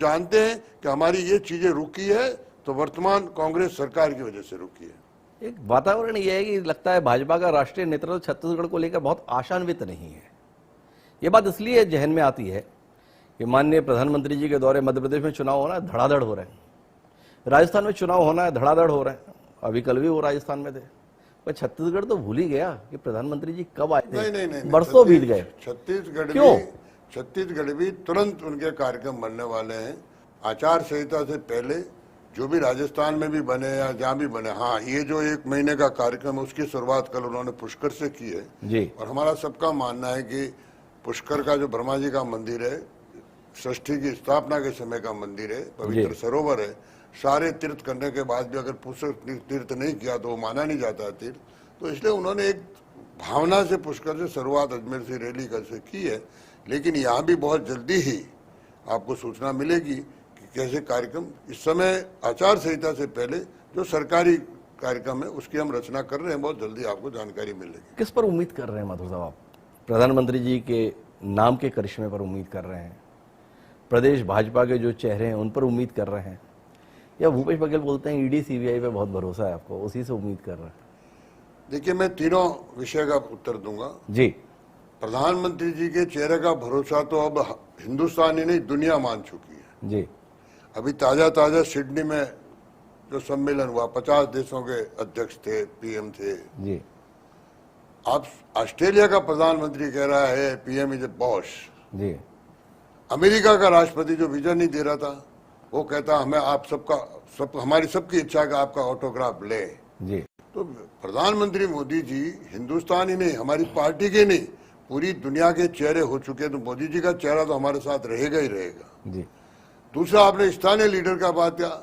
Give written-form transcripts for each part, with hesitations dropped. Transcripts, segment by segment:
जानते हैं कि हमारी ये चीजें रुकी है तो वर्तमान कांग्रेस सरकार की वजह से रुकी है। एक वातावरण यह है कि लगता है भाजपा का राष्ट्रीय नेतृत्व छत्तीसगढ़ को लेकर बहुत आशान्वित नहीं है। ये बात इसलिए जहन में आती है कि माननीय प्रधानमंत्री जी के दौरे मध्य प्रदेश में चुनाव होना है, धड़ाधड़ हो रहे हैं। राजस्थान में चुनाव होना है, धड़ाधड़ हो रहे हैं। अभी कल भी वो राजस्थान में थे, पर छत्तीसगढ़ तो भूल ही गया कि प्रधानमंत्री जी कब आए थे। नहीं, बरसों बीत गए। छत्तीसगढ़ भी तुरंत उनके कार्यक्रम बनने वाले हैं। आचार संहिता से पहले जो भी राजस्थान में भी बने या जहाँ भी बने, हाँ, ये जो 1 महीने का कार्यक्रम है उसकी शुरुआत कल उन्होंने पुष्कर से की है जी। और हमारा सबका मानना है कि पुष्कर का जो ब्रह्मा जी का मंदिर है, षष्ठी की स्थापना के समय का मंदिर है, पवित्र सरोवर है, सारे तीर्थ करने के बाद भी अगर पुष्कर तीर्थ नहीं किया तो वो माना नहीं जाता तीर्थ। तो इसलिए उन्होंने एक भावना से पुष्कर से शुरुआत अजमेर से रैली कर से की है। लेकिन यहाँ भी बहुत जल्दी ही आपको सूचना मिलेगी कि कैसे कार्यक्रम, इस समय आचार संहिता से पहले जो सरकारी कार्यक्रम है उसकी हम रचना कर रहे हैं, बहुत जल्दी आपको जानकारी मिलेगी। किस पर उम्मीद कर रहे हैं माथुर साहब आप? प्रधानमंत्री जी के नाम के करिश्मे पर उम्मीद कर रहे हैं, प्रदेश भाजपा के जो चेहरे हैं उन पर उम्मीद कर रहे हैं, या भूपेश बघेल बोलते हैं ईडी सीबीआई पे बहुत भरोसा है आपको, उसी से उम्मीद कर रहे हैं? देखिए, मैं तीनों विषय का उत्तर दूंगा जी। प्रधानमंत्री जी के चेहरे का भरोसा तो अब हिंदुस्तान ही नहीं दुनिया मान चुकी है जी। अभी ताजा सिडनी में जो सम्मेलन हुआ, 50 देशों के अध्यक्ष थे, पीएम थे जी। आप ऑस्ट्रेलिया का प्रधानमंत्री कह रहा है PM is a boss ji. America का राष्ट्रपति जो वीजा नहीं दे रहा था वो कहता हमें आप सबका हमारी सबकी इच्छा का आपका ऑटोग्राफ ले जी। तो प्रधानमंत्री मोदी जी हिंदुस्तान ही नहीं, हमारी पार्टी के नहीं, पूरी दुनिया के चेहरे हो चुके। तो मोदी जी का चेहरा तो हमारे साथ रहेगा ही रहेगा जी। दूसरा, आपने स्थानीय लीडर का बात किया,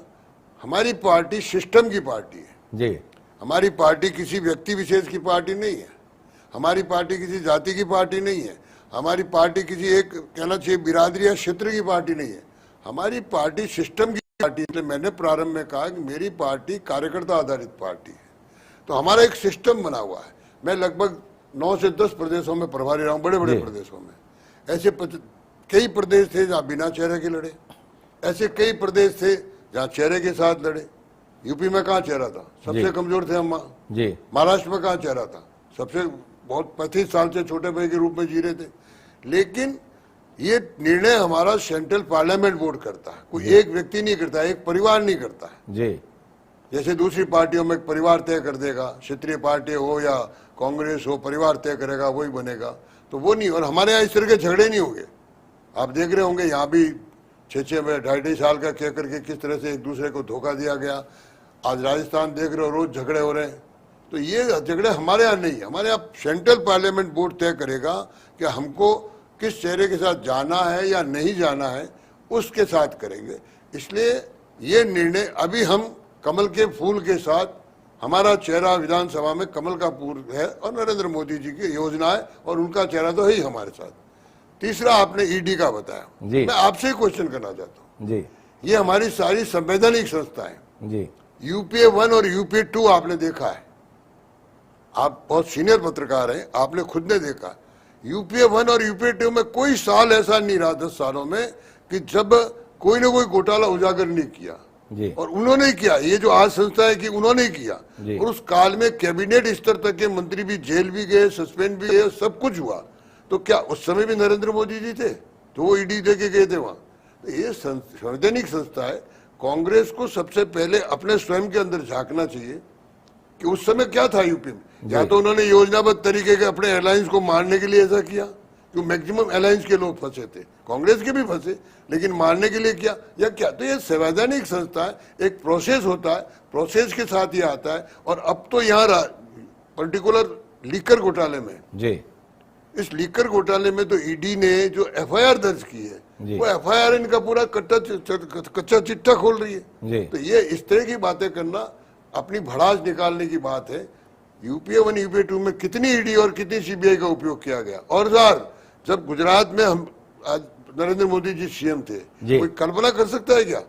हमारी पार्टी सिस्टम की पार्टी है जी। हमारी पार्टी किसी व्यक्ति विशेष की पार्टी नहीं है, हमारी पार्टी किसी जाति की पार्टी नहीं है, हमारी पार्टी किसी एक कहना चाहिए बिरादरी या क्षेत्र की पार्टी नहीं है, हमारी पार्टी सिस्टम की पार्टी। इसलिए मैंने प्रारंभ में कहा कि मेरी पार्टी कार्यकर्ता आधारित पार्टी है। तो हमारा एक सिस्टम बना हुआ है। मैं लगभग 9 से 10 प्रदेशों में प्रभारी रहा हूँ, बड़े बड़े प्रदेशों में। ऐसे कई प्रदेश थे जहाँ बिना चेहरे के लड़े, ऐसे कई प्रदेश थे जहाँ चेहरे के साथ लड़े। यूपी में कहाँ चेहरा था, सबसे कमजोर थे हम। महाराष्ट्र में कहाँ चेहरा था, सबसे बहुत 35 साल से छोटे भाई के रूप में जी रहे थे। लेकिन ये निर्णय हमारा सेंट्रल पार्लियामेंट बोर्ड करता है, कोई एक व्यक्ति नहीं करता है, एक परिवार नहीं करता है जी। जैसे दूसरी पार्टियों में परिवार तय कर देगा, क्षेत्रीय पार्टी हो या कांग्रेस हो, परिवार तय करेगा वही बनेगा, तो वो नहीं। और हमारे यहाँ इस तरह के झगड़े नहीं होंगे। आप देख रहे होंगे यहाँ भी 6 में 2.5 साल का कह करके किस तरह से एक दूसरे को धोखा दिया गया। आज राजस्थान देख रहे हो, रोज झगड़े हो रहे हैं। तो ये झगड़े हमारे यहाँ नहीं है, हमारे यहाँ सेंट्रल पार्लियामेंट बोर्ड तय करेगा कि हमको किस चेहरे के साथ जाना है या नहीं जाना है, उसके साथ करेंगे। इसलिए ये निर्णय अभी हम कमल के फूल के साथ, हमारा चेहरा विधानसभा में कमल का फूल है और नरेंद्र मोदी जी की योजना है और उनका चेहरा तो है ही हमारे साथ। तीसरा, आपने ईडी का बताया, मैं आपसे ही क्वेश्चन करना चाहता हूँ जी। ये हमारी सारी संवैधानिक संस्थाएं जी, यूपीए 1 और यूपीए 2 आपने देखा है, आप बहुत सीनियर पत्रकार हैं, आपने खुद ने देखा। यूपीए 1 और यूपीए 2 में कोई साल ऐसा नहीं रहा 10 सालों में कि जब कोई ना कोई घोटाला उजागर नहीं किया जी। और उन्होंने किया, ये जो आज संस्था है कि उन्होंने किया। और उस काल में कैबिनेट स्तर तक के मंत्री भी जेल भी गए, सस्पेंड भी गए, सब कुछ हुआ। तो क्या उस समय भी नरेंद्र मोदी जी थे? तो वो ईडी दे के गए थे वहां। तो ये संवैधानिक संस्था है। कांग्रेस को सबसे पहले अपने स्वयं के अंदर झांकना चाहिए कि उस समय क्या था यूपी में। या तो उन्होंने योजनाबद्ध तरीके के अपने एलायंस को मारने के लिए ऐसा किया, क्यों मैक्सिमम अलायंस के लोग फंसे थे, कांग्रेस के भी फंसे, लेकिन मारने के लिए किया या क्या? तो ये संवैधानिक संस्था है, एक प्रोसेस होता है, प्रोसेस के साथ ये आता है। और अब तो यहाँ पर्टिकुलर लीकर घोटाले में जी, इस लीकर घोटाले में तो ईडी ने जो एफआईआर दर्ज की है, वो एफआईआर इनका पूरा कच्चा चिट्ठा खोल रही है। तो ये इस तरह की बातें करना अपनी भड़ास निकालने की बात है। यूपीए 1 यूपीए 2 में कितनी ईडी और कितनी सीबीआई का उपयोग किया गया। और जब गुजरात में हम आज नरेंद्र मोदी जी सीएम थे, कोई कल्पना कर सकता है क्या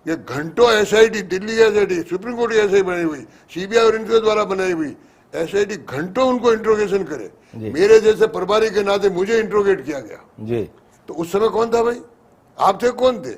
ये घंटों SIT, Delhi SIT, supreme court की एसआईटी बनी हुई, सीबीआई और इनके द्वारा बनाई हुई एसआईटी घंटों उनको इंट्रोगेशन करे, मेरे जैसे प्रभारी के नाते मुझे इंट्रोगेट किया गया जी। तो उस समय कौन था भाई? आप थे, कौन थे?